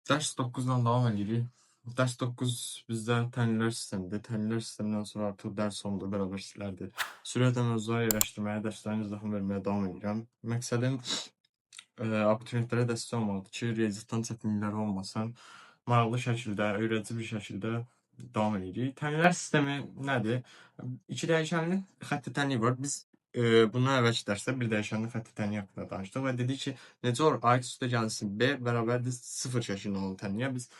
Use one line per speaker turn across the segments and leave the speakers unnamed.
Dərs 9-dan davam edirik. Dərs 9 bizdə tənlər sistemidir. Tənlər sistemindən sonra artıq dərs sonunda bərabərçilərdir. Sürətlə mövzuları yerləşdirməyə, dərslərin izahatını verməyə davam edirəm. Məqsədim abituriyentlərə dəstək olmalıdır ki, riyaziyyatdan çətinlikləri olmasın. Maraqlı şəkildə, öyrədici bir şəkildə davam edirik. Tənlər sistemi nədir? İki dəyişənli xətti tənlik var. Biz bundan əvvəlki dərsdə bir dəyişənli xətti tənlik haqqında danışdıq və dedik ki, necə olur ax üstə gəlsin b bərabərdir 0 şəklində olan tənliyə biz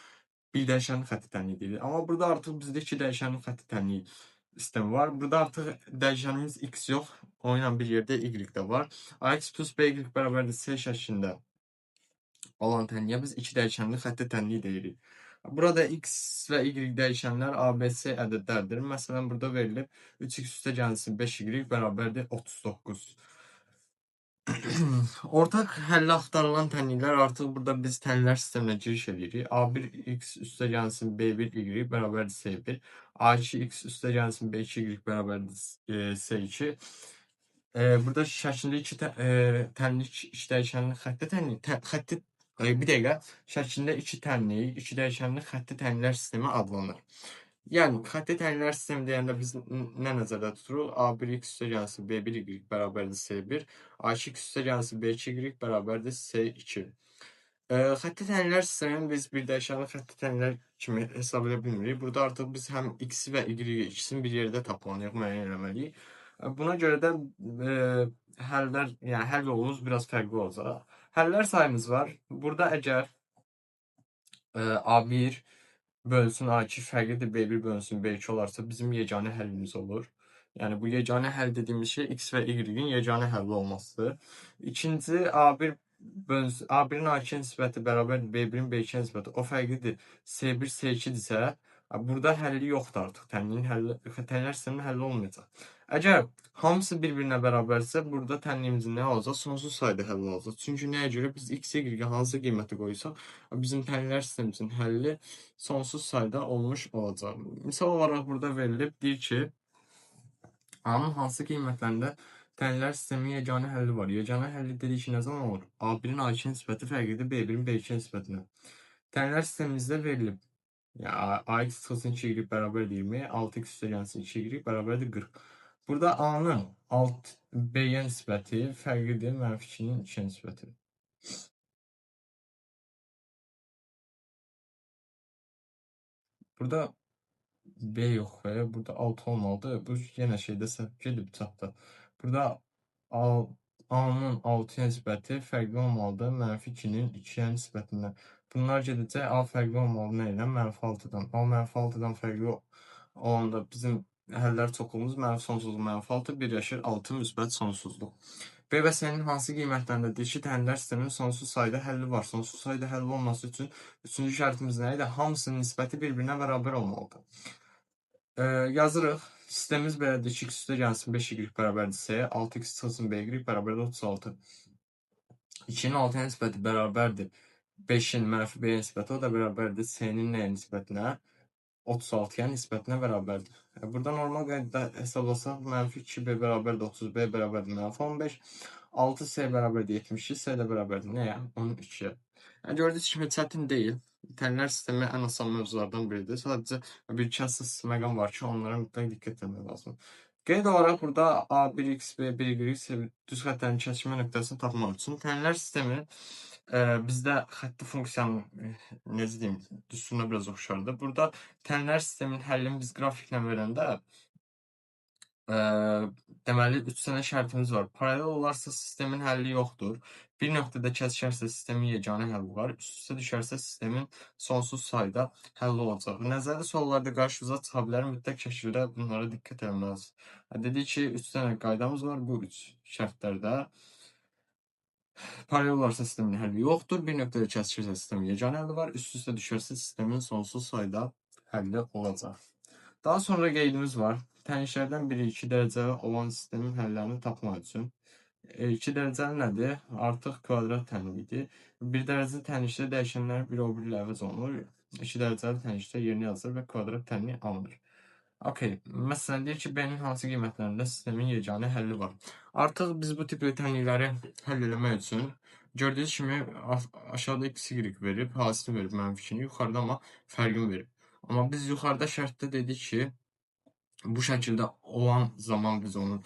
bir dəyişənli xətti tənlik deyirik. Amma burada artıq bizdə iki dəyişənli xətti tənlik sistemi var. Burada artıq dəyişənimiz x yox, onunla bir yerdə y də var. Ax plus by bərabərdir c şəklində olan tənliyə biz iki dəyişənli xətti tənlik deyirik. Burada x və y dəyişənlər ABC ədədlərdir. Məsələn, burada verilib 3x üstə gəlsin 5y bərabərdir 39. Ortaq həlli axtarılan tənliklər artıq burada biz tənlər sisteminə giriş edirik. A1x üstə gəlsin B1y bərabərdir C1. A2x üstə gəlsin B2y bərabərdir C2. Burada şəklində iki tənlik, iki dəyişənli xətti tənlik, bir dəqiqə, şəklində iki tənlik, iki dəyişənli xətti tənliklər sistemi adlanır. Yəni, xətti tənliklər sistemi deyəndə biz nə nəzərdə tuturuq? A1x üstə gəlsin B1y bərabərdir C1. A2x üstə gəlsin B2y bərabərdir C2. Xətti tənliklər sistemini biz bir dəyişənli xətti tənliklər kimi hesab edə bilmirik. Burada artıq biz həm x və y ikisini bir yerdə tapmalıyıq, müəyyən eləməliyik. Buna görə də həllər, yəni həll yolumuz biraz fərqli olacaq. Həllər sayımız var. Burada əgər A1 bölünsün A2 fərqlidir, B1 bölünsün B2 olarsa bizim yeganə həllimiz olur. Yəni bu yeganə həll dediyimiz şey x və y-in yeganə həlli olmasıdır. İkinci A1 bölünsün A1-in A2-yə nisbəti bərabərdir B1-in B2-yə nisbəti. O fərqlidir C1 C2-dirsə, burada həlli yoxdur artıq. Tənliklər sisteminin həlli olmayacaq. Əgər hamısı bir-birinə bərabərsə, burada tənliyimizin nə olacaq? Sonsuz sayda həlli olacaq. Çünki nəyə görə biz x, y-ə hansı qiyməti qoysaq, bizim tənliklər sistemimizin həlli sonsuz sayda olmuş olacaq. Misal olaraq burada verilib, deyir ki, A-nın hansı qiymətlərində tənliklər sisteminin yeganə həlli var. Yeganə həlli dedik ki, nə zaman olur? A1-in A2-yə nisbəti fərqlidir B1-in B2-yə nisbətinə. Tənliklər sistemimizdə verilib. Yəni, ax çıxılsın 2y bərabər 20, 6x üstə gəlsin 2y bərabərdir 40. Burada A-nın B-yə nisbəti fərqlidir -2-nin 2-yə nisbəti. Burada B yox və burada 6 olmalıdır. Bu yenə şeydə səhv gedib çatda. Burada A-nın 6-ya nisbəti fərqli olmalıdır -2-nin 2-yə nisbətindən. Bunlar gedəcək A fərqli olmalı nə ilə? -6-dan. A -6-dan fərqli olanda bizim həllər çoxluğumuz -sonsuzluq -6 birləşir 6 müsbət sonsuzluq. B və C-nin hansı qiymətlərində deyir ki, tənliklər sisteminin sonsuz sayda həlli var. Sonsuz sayda həlli olması üçün üçüncü şərtimiz nə idi? Hamısının nisbəti bir-birinə bərabər olmalıdır. Yazırıq. Sistemimiz belədir ki, x üstə gəlsin 5y bərabərdir C, 6x çıxılsın by bərabərdir 36. 2-nin 6-ya nisbəti bərabərdir 5-in -b-yə nisbəti, o da bərabərdir C-nin nəyə nisbətinə? 36-ya nisbətinə bərabərdir. Burada normal qaydada hesablasaq, -2b bərabərdir 30, b bərabərdir -15, 6c bərabərdir 72, c də bərabərdir nəyə? 12-yə. Yəni, gördüyünüz kimi çətin deyil. Tənliklər sistemi ən asan mövzulardan biridir. Sadəcə bir-iki əsas məqam var ki, onlara mütləq diqqət etmək lazımdır. Qeyd olaraq burada A1x, B1y düz xəttlərin kəsişmə nöqtəsini tapmaq üçün tənliklər sistemi bizdə xətti funksiyanın, necə deyim, düsturuna biraz oxşardır. Burada tənliklər sisteminin həllini biz qrafiklə verəndə deməli 3 dənə şərtimiz var. Paralel olarsa sistemin həlli yoxdur. Bir nöqtədə kəsişərsə sistemin yeganə həlli var. Üst-üstə düşərsə sistemin sonsuz sayda həlli olacaq. Nəzərli suallarda qarşınıza çıxa bilər. Mütləq şəkildə bunlara diqqət etmək lazım. Dedik ki, 3 dənə qaydamız var. Bu 3 şərtlərdə paralel olarsa sistemin həlli yoxdur. Bir nöqtədə kəsişirsə sistemin yeganə həlli var. Üst-üstə düşərsə sistemin sonsuz sayda həlli olacaq. Daha sonra qeydimiz var. Tənliklərdən biri 2 dərəcəli olan sistemin həllərini tapmaq üçün. 2 dərəcəli nədir? Artıq kvadrat tənliyidir. 1 dərəcəli tənlikdə dəyişənlər bir o biri ilə əvəz olunur. 2 dərəcəli tənlikdə yerini yazılır və kvadrat tənliyi alınır. Okay. Məsələn, deyir ki, B-nin hansı qiymətlərində sistemin yeganə həlli var. Artıq biz bu tipli tənlikləri həll eləmək üçün Gördüyünüz kimi aşağıda x, y verib, hasili verib mənfiçini, yuxarıda amma fərqini verib. Amma biz yuxarıda şərtdə dedik ki, bu şəkildə olan zaman biz onun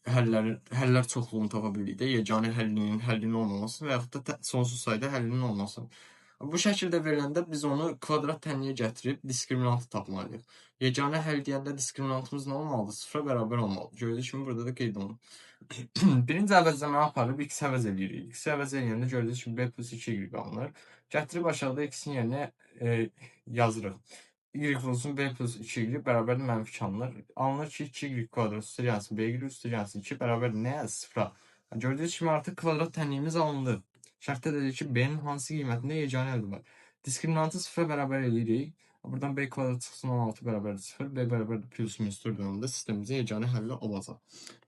həllər çoxluğunu tapa bildik də, yeganə həllinin olmaması və yaxud da sonsuz sayda həllinin olması. Bu şəkildə veriləndə biz onu kvadrat tənliyə gətirib diskriminantı tapmalıyıq. Yeganə həll deyəndə diskriminantımız nə olmalıdır? Sıfıra bərabər olmalıdır. Gördüyünüz kimi burada da qeyd olunur. Birinci əvəzləmə aparıb x əvəz edirik. X əvəz edəndə gördüyünüz kimi b plus 2y alınır. Gətirib aşağıda x-in yerinə yazırıq. Y vurulsun b plus 2y bərabərdir mənfi 2 alınır. Alınır ki 2y kvadrat üstə gəlsin b üstə gəlsin 2 bərabərdir nəyə? Sıfıra. Gördüyünüz kimi artıq kvadrat tənliyimiz alındı. Şərtdə dedik ki, b-nin hansı qiymətində yeganə əldə var. Diskriminantı sıfıra bərabər edirik. Buradan b kvadrat çıxsın 16 bərabərdir 0, b bərabərdir plus minus 4 dönəmdə sistemimizin yeganə həlli olacaq.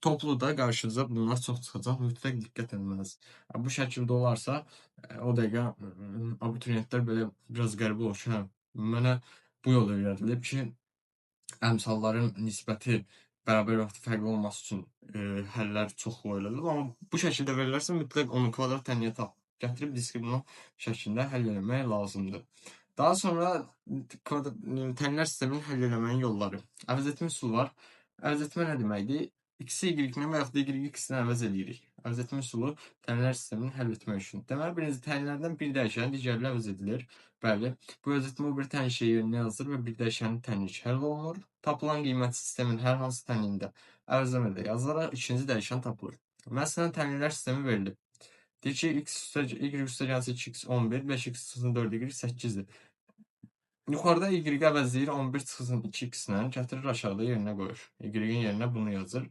Topluda qarşınıza bunlar çox çıxacaq, mütləq diqqət edilməlisiniz. Bu şəkildə olarsa, o dəqiqə abituriyentlər belə biraz qəribə olur ki, mənə bu yol öyrədilib ki, əmsalların nisbəti bərabər vaxtı fərqli olması üçün həllər çox qoyulur. Amma bu şəkildə verilərsə mütləq onu kvadrat tənliyə gətirib diskriminant şəklində həll etmək lazımdır. Daha sonra tənlər sistemini həll etməyin yolları. Əvəz etmə üsulu var. Əvəz etmə nə deməkdir? X-i y-lə və yaxud da y-i x-lə əvəz edirik. Əvəz etmə üsulu tənlər sistemini həll etmək üçün. Deməli, birinci tənlərdən bir dəyişən digərlə əvəz edilir. Bəli, bu əvəz etmə o bir tənli şeyi yerinə yazılır və bir dəyişənin tənlik həll olunur. Tapılan qiymət sistemin hər hansı tənliyində əvəzləmədə yazılaraq ikinci dəyişən tapılır. Məsələn, tənliklər sistemi verilib. Deyir ki, y üstə gəlsə 2x 11, 5x çıxsın 4y 8-dir. Yuxarıda y-i əvəzləyir 11 çıxsın 2x-lə, gətirir aşağıda yerinə qoyur. Y-in yerinə bunu yazır.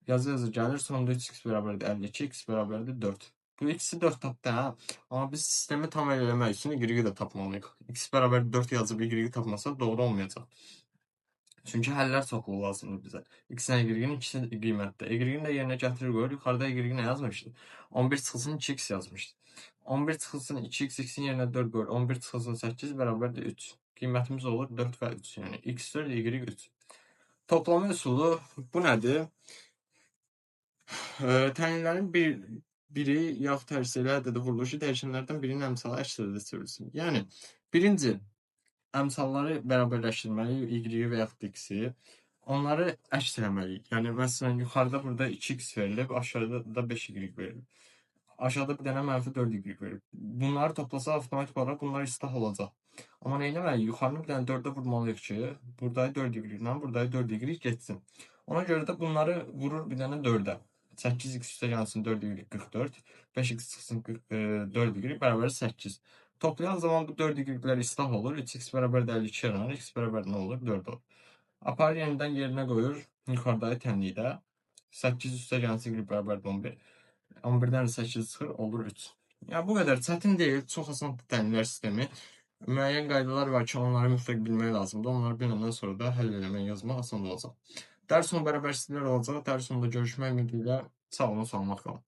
Yazı gəlir, sonunda 3x bərabərdir 52, x bərabərdir 4. Bu x-i 4 tapdı, hə? Amma biz sistemi tam eləmək üçün y-i də tapmalıyıq. X bərabər 4 yazıb y-i tapmasaq doğru olmayacaq. Çünki həllər çoxluğu lazımdır bizə. X-lə y-in ikisi qiymətdə. Y-in də yerinə gətirir qoyur. Yuxarıda y nə yazmışdı? 11 çıxılsın 2x yazmışdı. 11 çıxılsın 2x, x-in yerinə 4 qoyur. 11 çıxılsın 8 bərabərdir 3. Qiymətimiz olur 4 və 3. Yəni x 4, y 3. Toplama üsulu bu nədir? Tənliklərin biri yaxud hər şeylə ədədə vuruluşu dəyişənlərdən birinin əmsalı əks ədədə çevrilsin. Yəni, birinci əmsalları bərabərləşdirməliyik, y və yaxud x-i. Onları əks eləməliyik. Yəni, məsələn, yuxarıda burada 2x verilib, aşağıda da 5y verilib. Aşağıda bir dənə mənfi 4y verilib. Bunları toplasaq, avtomatik olaraq bunlar istah olacaq. Amma nə etməliyik? Yuxarını bir dənə 4-ə vurmalıyıq ki, buradayı 4y-lə, buradayı 4y getsin. Ona görə də bunları vurur bir dənə 4-ə. 8x üstə gəlsin 4y 44, 5x çıxsın 4y bərabər 8. Toplayan zaman bu 4y-lər istah olur. 3x bərabər 52 yaranır, x bərabər nə olur? 4 olur. Aparır yenidən yerinə qoyur, yuxarıdakı tənlikdə. 8 üstə gəlsin y bərabər 11. 11-dən 8 çıxır, olur 3. Yəni, bu qədər çətin deyil, çox asan tənliklər sistemi. Müəyyən qaydalar var ki, onları mütləq bilmək lazımdır. Onları bilmədən sonra da həll eləmək, yazmaq asan olacaq. Dərs sonu bərabərsizliklər olacaq. Dərs sonunda görüşmək ümidi ilə sağ olun, salamat qalın.